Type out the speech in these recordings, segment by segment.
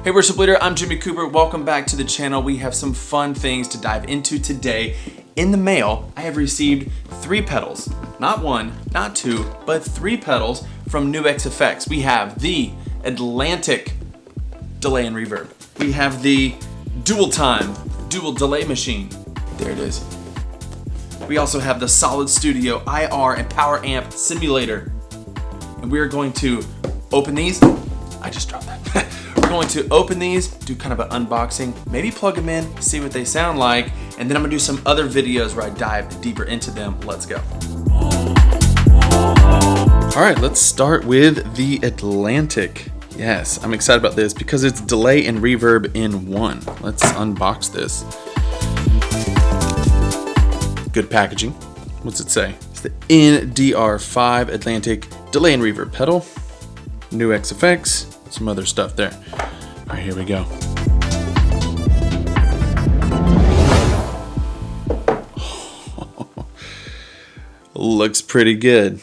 Hey Worship Leader, I'm Jimmy Cooper. Welcome back to the channel. We have some fun things to dive into today. In the mail, I have received 3 pedals. Not 1, not 2, but 3 pedals from NUX Effects. We have the Atlantic delay and reverb. We have the dual delay machine. There it is. We also have the Solid Studio IR and Power Amp simulator. And we are going to open these. I just dropped that. We're going to open these, do kind of an unboxing, maybe plug them in, see what they sound like, and then I'm gonna do some other videos where I dive deeper into them. Let's go. All right, let's start with the Atlantic. Yes, I'm excited about this because it's delay and reverb in one. Let's unbox this. Good packaging. What's it say? It's the NDR5 Atlantic delay and reverb pedal. NUX Effects. Some other stuff there. All right, here we go. Looks pretty good.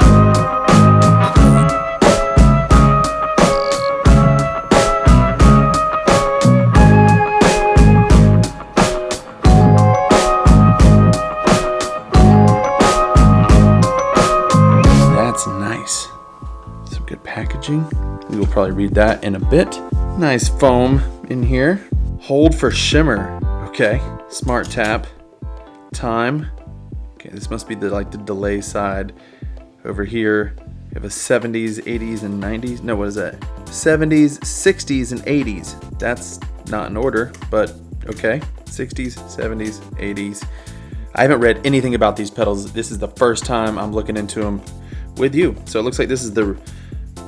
That's nice. Some good packaging. We will probably read that in a bit. Nice foam in here. Hold for shimmer. Okay. Smart tap. Time. Okay, this must be the delay side. Over here, we have a 70s, 80s, and 90s. No, what is that? 70s, 60s, and 80s. That's not in order, but okay. 60s, 70s, 80s. I haven't read anything about these pedals. This is the first time I'm looking into them with you. So it looks like this is the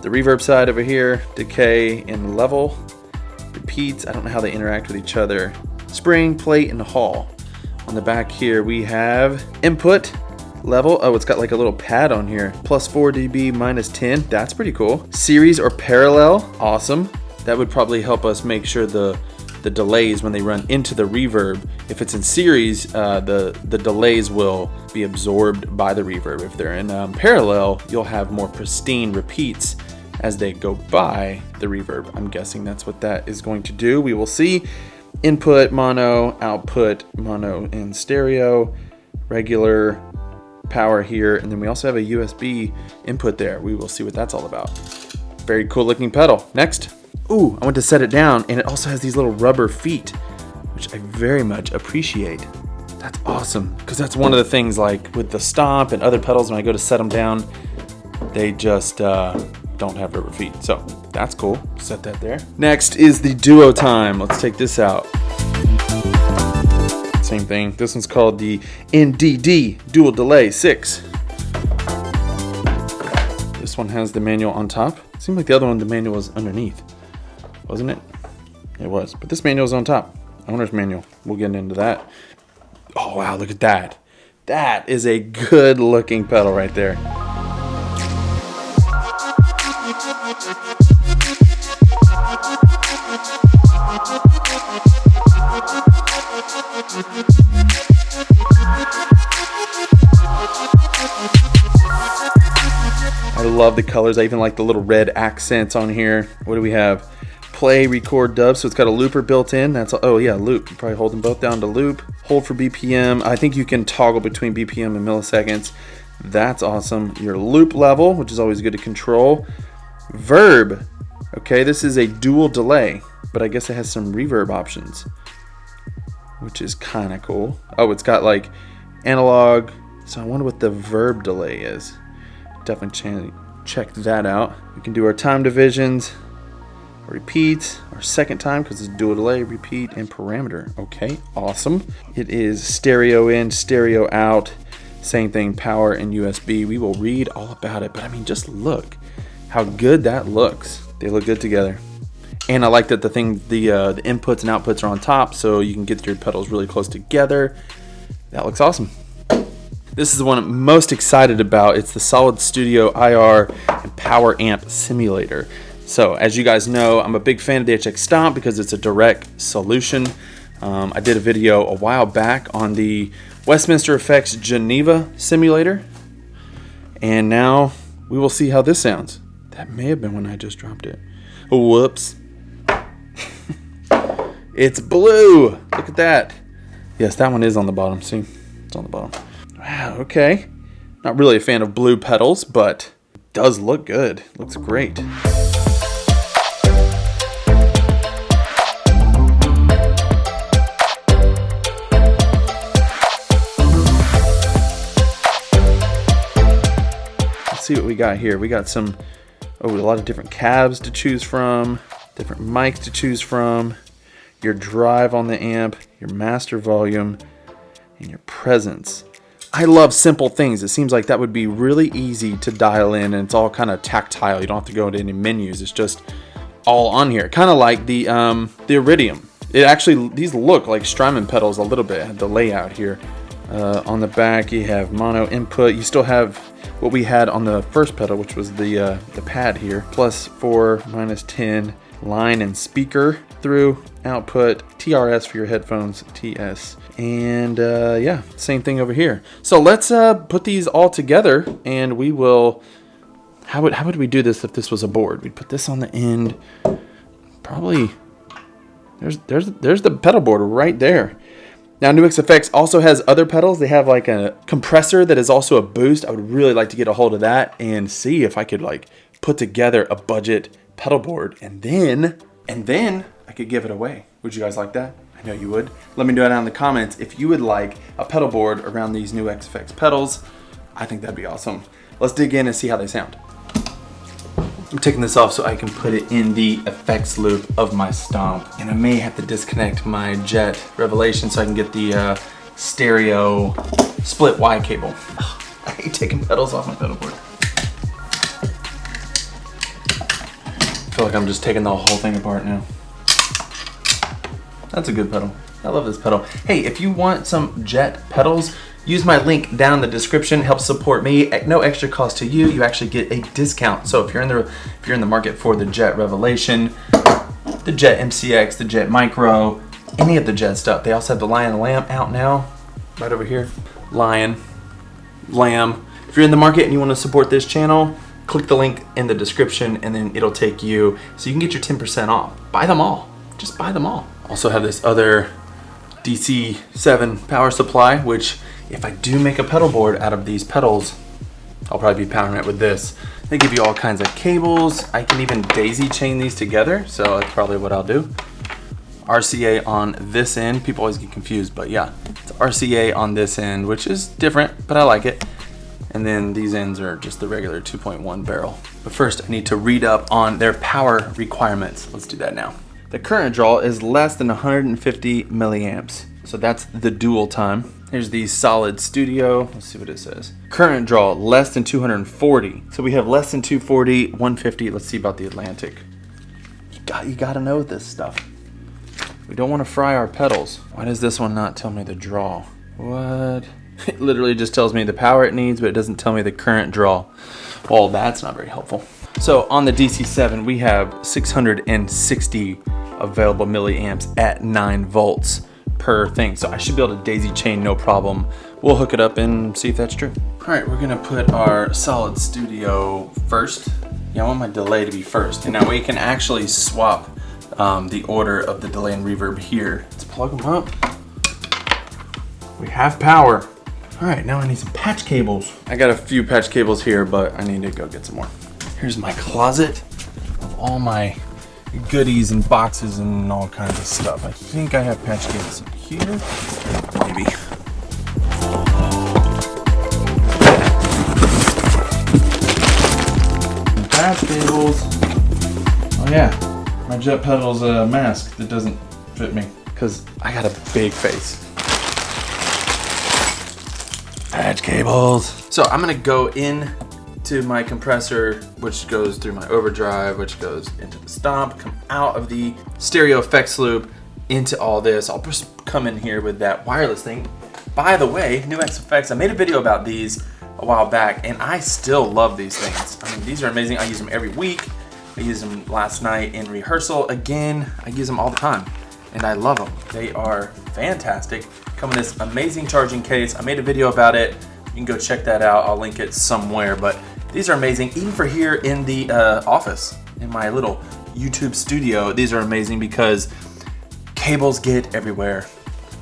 reverb side over here, decay and level, repeats, I don't know how they interact with each other, spring, plate, and hall. On the back here we have input, level, oh it's got like a little pad on here, plus 4 dB, minus 10, that's pretty cool. Series or parallel, awesome. That would probably help us make sure the delays when they run into the reverb, if it's in series, the delays will be absorbed by the reverb. If they're in parallel, you'll have more pristine repeats as they go by the reverb. I'm guessing that's what that is going to do. We will see. Input mono, output mono and stereo, regular power here, and then we also have a USB input there. We will see what that's all about. Very cool looking pedal. Next. Ooh, I went to set it down and it also has these little rubber feet, which I very much appreciate. That's awesome, because that's one of the things like with the Stomp and other pedals, when I go to set them down, they just don't have rubber feet. So that's cool. Set that there. Next is the duo time. Let's take this out. Same thing. This one's called the NDD Dual Delay 6. This one has the manual on top. Seemed like the other one, the manual was underneath. Wasn't it? It was. But this manual is on top. Owner's manual. We'll get into that. Oh, wow. Look at that. That is a good looking pedal right there. I love the colors. I even like the little red accents on here. What do we have? Play, record, dub. So it's got a looper built in. That's oh yeah, loop. You probably hold them both down to loop. Hold for BPM. I think you can toggle between BPM and milliseconds. That's awesome. Your loop level, which is always good to control. Verb. Okay, this is a dual delay, but I guess it has some reverb options, which is kind of cool. Oh, it's got like analog. So I wonder what the verb delay is. Definitely check that out. We can do our time divisions, repeat, our second time because it's dual delay, repeat, and parameter. Okay, awesome. It is stereo in, stereo out. Same thing, power and USB. We will read all about it, but I mean, just look how good that looks. They look good together. And I like that the inputs and outputs are on top, so you can get your pedals really close together. That looks awesome. This is the one I'm most excited about. It's the Solid Studio IR and Power Amp simulator. So as you guys know, I'm a big fan of the HX Stomp because it's a direct solution. I did a video a while back on the Westminster Effects Geneva simulator. And now we will see how this sounds. That may have been when I just dropped it. Whoops. It's blue. Look at that. Yes, that one is on the bottom. See, it's on the bottom. Wow, okay. Not really a fan of blue pedals, but it does look good. Looks great. Let's see what we got here. We got some, a lot of different cabs to choose from, different mics to choose from, your drive on the amp, your master volume, and your presence. I love simple things. It seems like that would be really easy to dial in, and it's all kind of tactile. You don't have to go into any menus. It's just all on here. Kind of like the Iridium. It actually, these look like Strymon pedals a little bit. The layout here. On the back, you have mono input. You still have what we had on the first pedal, which was the pad here. +4, -10, line and speaker through, output, TRS for your headphones, TS. And yeah, same thing over here. So let's put these all together, and we will, how would we do this if this was a board? We'd put this on the end, probably, there's the pedal board right there. Now, NUX Effects also has other pedals. They have like a compressor that is also a boost. I would really like to get a hold of that and see if I could like put together a budget pedal board, and then I could give it away. Would you guys like that? I know you would. Let me know down in the comments if you would like a pedal board around these NUX Effects pedals. I think that'd be awesome. Let's dig in and see how they sound. I'm taking this off so I can put it in the effects loop of my Stomp. And I may have to disconnect my Jet Revelation so I can get the stereo split Y cable. Ugh, I hate taking pedals off my pedal board. I feel like I'm just taking the whole thing apart now. That's a good pedal. I love this pedal. Hey, if you want some Jet pedals, use my link down in the description. Helps support me at no extra cost to you. You actually get a discount. So if you're in the market for the Jet Revelation, the Jet MCX, the Jet Micro, any of the Jet stuff. They also have the Lion Lamb out now, right over here. Lion, Lamb. If you're in the market and you want to support this channel, click the link in the description, and then it'll take you so you can get your 10% off. Buy them all. Just buy them all. Also have this other DC7 power supply, which if I do make a pedal board out of these pedals, I'll probably be powering it with this. They give you all kinds of cables. I can even daisy chain these together, so that's probably what I'll do. RCA on this end. People always get confused, but yeah, it's RCA on this end, which is different, but I like it. And then these ends are just the regular 2.1 barrel. But first, I need to read up on their power requirements. Let's do that now. The current draw is less than 150 milliamps. So that's the dual time. Here's the solid studio. Let's see what it says. Current draw, less than 240. So we have less than 240, 150. Let's see about the Atlantic. You gotta know this stuff. We don't want to fry our pedals. Why does this one not tell me the draw? What? It literally just tells me the power it needs, but it doesn't tell me the current draw. Well, that's not very helpful. So on the DC7, we have 660 available milliamps at 9 volts per thing. So I should be able to daisy chain no problem. We'll hook it up and see if that's true. All right, we're gonna put our solid studio first. Yeah, I want my delay to be first. And now we can actually swap the order of the delay and reverb here. Let's plug them up. We have power. All right, now I need some patch cables. I got a few patch cables here, but I need to go get some more. Here's my closet of all my goodies and boxes and all kinds of stuff. I think I have patch cables in here, maybe. And patch cables. Oh yeah, my Jet Pedal's a mask that doesn't fit me because I got a big face. Patch cables. So I'm gonna go in to my compressor, which goes through my overdrive, which goes into the Stomp, come out of the stereo effects loop into all this. I'll just come in here with that wireless thing. By the way, NUX Effects, I made a video about these a while back, and I still love these things. I mean, these are amazing. I use them every week. I used them last night in rehearsal. Again, I use them all the time, and I love them. They are fantastic. Come in this amazing charging case. I made a video about it. You can go check that out. I'll link it somewhere, but these are amazing. Even for here in the office, in my little YouTube studio, these are amazing because cables get everywhere.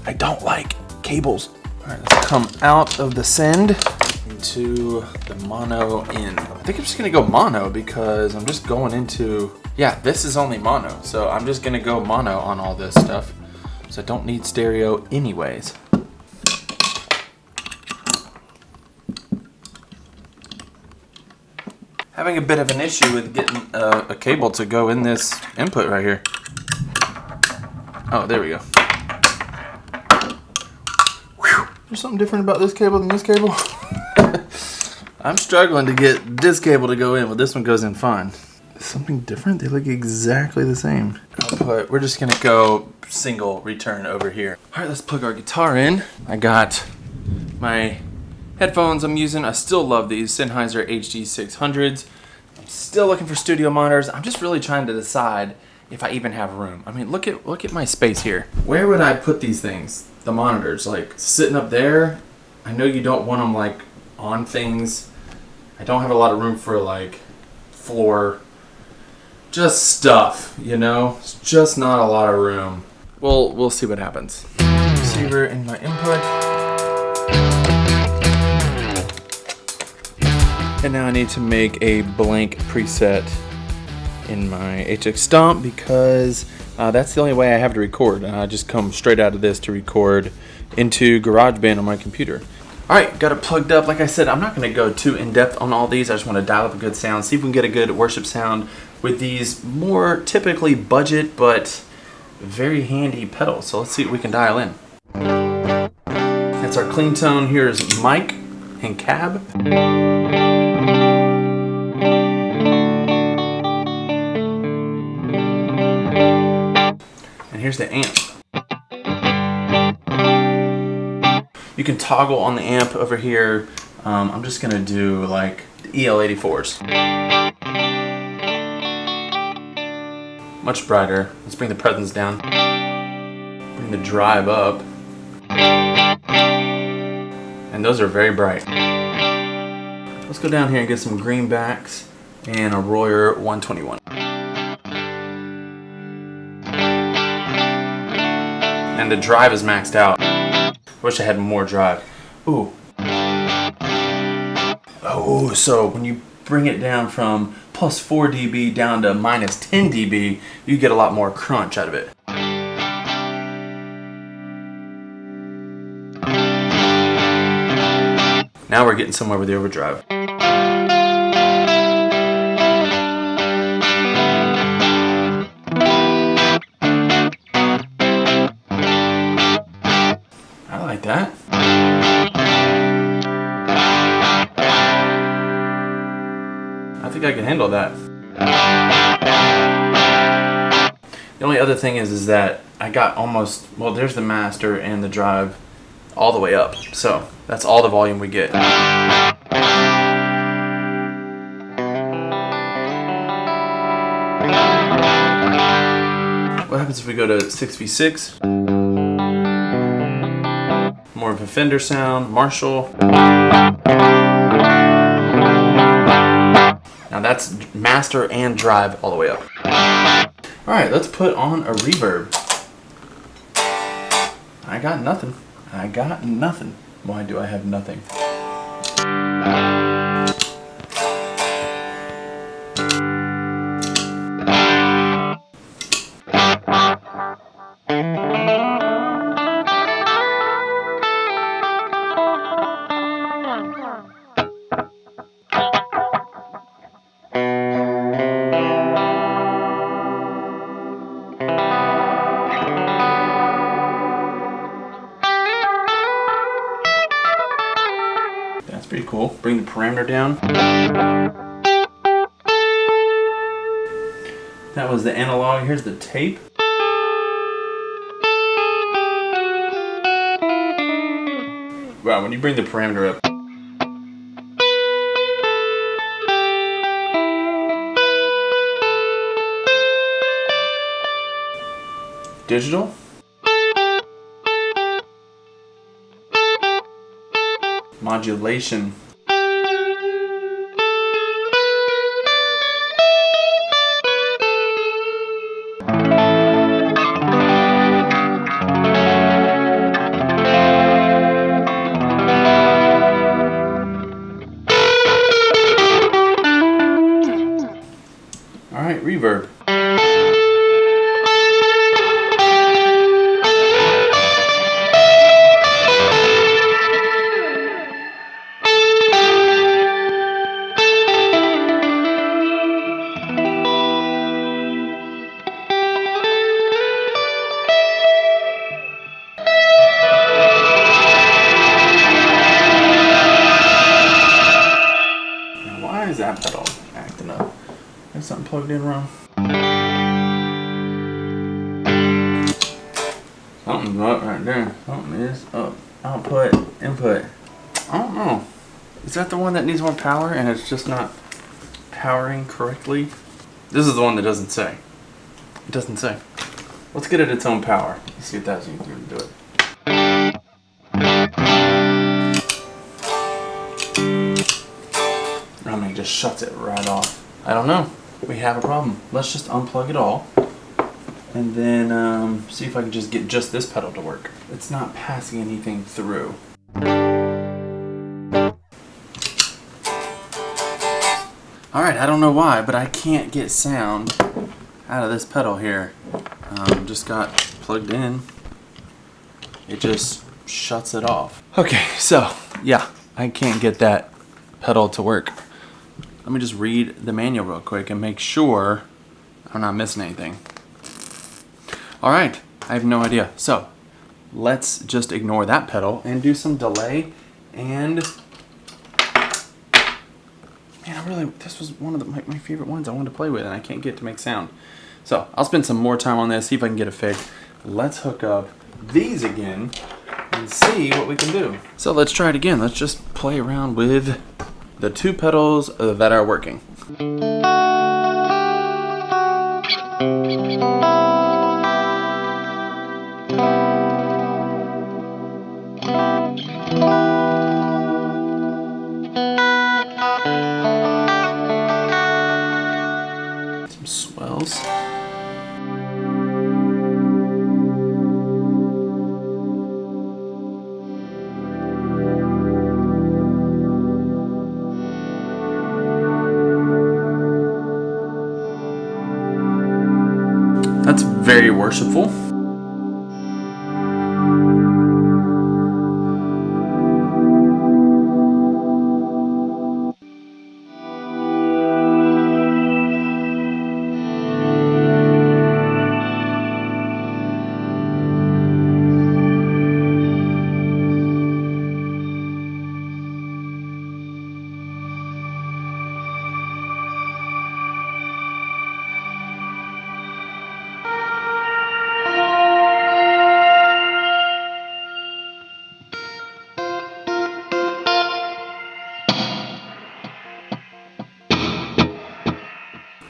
I don't like cables. All right, let's come out of the send into the mono in. I think I'm just gonna go mono because I'm just going into, yeah, this is only mono. So I'm just gonna go mono on all this stuff. So I don't need stereo anyways. Having a bit of an issue with getting a cable to go in this input right here. Oh, there we go. Whew. There's something different about this cable than this cable. I'm struggling to get this cable to go in, but this one goes in fine. Something different? They look exactly the same. Output, we're just gonna go single return over here. All right, let's plug our guitar in. I got my headphones I'm using. I still love these Sennheiser HD600s. I'm still looking for studio monitors. I'm just really trying to decide if I even have room. I mean, look at my space here. Where would I put these things? The monitors, like sitting up there. I know you don't want them like on things. I don't have a lot of room for like floor, just stuff, you know? It's just not a lot of room. Well, we'll see what happens. Receiver in my input. And now I need to make a blank preset in my HX Stomp because that's the only way I have to record. I just come straight out of this to record into GarageBand on my computer. Alright, got it plugged up. Like I said, I'm not going to go too in-depth on all these. I just want to dial up a good sound, see if we can get a good worship sound with these more typically budget but very handy pedals. So let's see what we can dial in. That's our clean tone. Here's mic and cab. And here's the amp. You can toggle on the amp over here. I'm just gonna do like the EL84s. Much brighter. Let's bring the presence down. Bring the drive up. And those are very bright. Let's go down here and get some greenbacks and a Royer 121. And the drive is maxed out. Wish I had more drive. Ooh. Oh, so when you bring it down from plus 4 dB down to minus 10 dB, you get a lot more crunch out of it. Now we're getting somewhere with the overdrive. I like that. I think I can handle that. The only other thing is that I got almost, well, there's the master and the drive all the way up. So that's all the volume we get. What happens if we go to 6v6? More of a Fender sound, Marshall. Now that's master and drive all the way up. Alright, let's put on a reverb. I got nothing. I got nothing. Why do I have nothing? That's pretty cool. Bring the parameter down. That was the analog. Here's the tape. Wow, when you bring the parameter up. Digital. Modulation. plugged in wrong? Something's up right there. Something is up. Output, input. I don't know. Is that the one that needs more power and it's just not powering correctly? This is the one that doesn't say. It doesn't say. Let's get it its own power. Let's see if that's easier to do it. I mean, it just shuts it right off. I don't know. We have a problem. Let's just unplug it all and then see if I can just get just this pedal to work. It's not passing anything through. Alright, I don't know why, but I can't get sound out of this pedal here. Just got plugged in. It just shuts it off. Okay, so yeah, I can't get that pedal to work. Let me just read the manual real quick and make sure I'm not missing anything. Alright, I have no idea. So let's just ignore that pedal and do some delay. And man, this was one of my favorite ones I wanted to play with, and I can't get it to make sound. So I'll spend some more time on this, see if I can get it fixed. Let's hook up these again and see what we can do. So let's try it again. Let's just play around with the two pedals that are working. Some swells. That's very worshipful.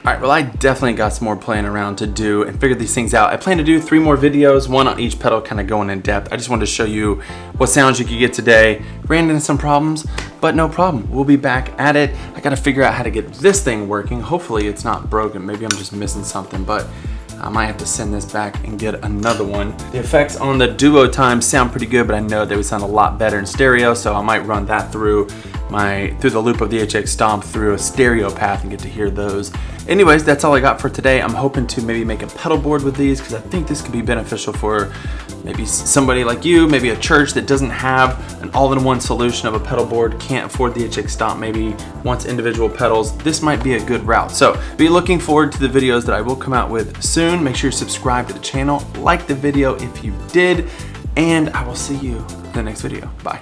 Alright, well I definitely got some more playing around to do and figure these things out. I plan to do 3 more videos, one on each pedal, kind of going in depth. I just wanted to show you what sounds you could get today. Ran into some problems, but no problem. We'll be back at it. I gotta figure out how to get this thing working. Hopefully it's not broken. Maybe I'm just missing something, but I might have to send this back and get another one. The effects on the duo times sound pretty good, but I know they would sound a lot better in stereo, so I might run that through the loop of the HX Stomp through a stereo path and get to hear those. Anyways, that's all I got for today. I'm hoping to maybe make a pedal board with these because I think this could be beneficial for maybe somebody like you, maybe a church that doesn't have an all-in-one solution of a pedal board, can't afford the HX Stomp, maybe wants individual pedals. This might be a good route. So be looking forward to the videos that I will come out with soon. Make sure you subscribe to the channel, like the video if you did, and I will see you in the next video. Bye.